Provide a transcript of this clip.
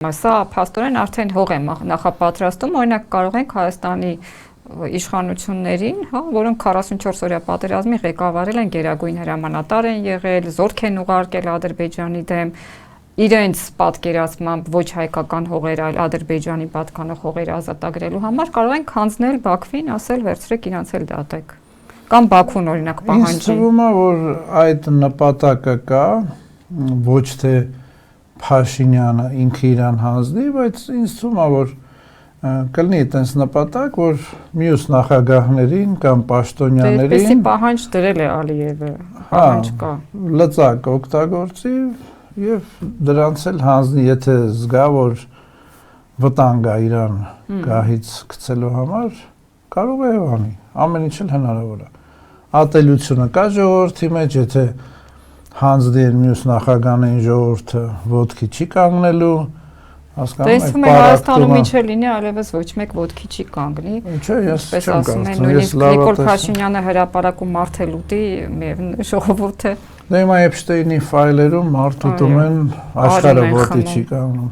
Սա փաստորեն արդեն հող է նախապատրաստում, օրինակ կարող ենք Հայաստանի իշխանություններին, որոնք 44 օրյա պատերազմի ղեկավարել են, գերագույն հրամանատար են եղել, զորք են ուղարկել Ադրբեջանի դեմ, իրենց պատկերացմամբ ոչ հայկական հողեր, այլ Ադրբեջանի պատկանող հողեր ազատագրելու համար կարող են հանձնել Բաքվին, ասել վերցրեք իրանց էլ դատեք։ Կամ Բաքուն օրինակ պահանջի։ Ինձ թվում է, որ այդ նպատակը կա, ոչ թե Փաշինյանը ինքը իրան հանձնի, բայց ինձ թվում է, որ կլինի այդպես նպատակ, որ մյուս նախագահներին կամ պաշտոնյաներին այդպեսի պահանջ դրել է Ալիևը, պահանջ կա։ Լծակ օգտագործի եւ դրանց էլ հանձնի, եթե զգա, որ վտանգ է իրան գահից գցելու համար, կարող է անի, ամեն ինչ էլ հնարավոր է։ Ատելությունը կա ժողովրդի մեջ, եթե հանձնի են մյուս նախագահային ժողովուրդը ոտքի չի կանգնելու, հասկանում եք, տեսնում եմ Հայաստանում ինչ է լինի, այլևս ոչ մեկ ոտքի չի կանգնի։ Չէ, ես չեմ կարծում, նույնիսկ Նիկոլ Փաշինյանը հրապարակում մարդ էլ ուտի, ժողովուրդը։ Դե հիմա Էփշտեյնի ֆայլերում մարդ ուտում են, աշխարհը ոտքի չի կանգնում։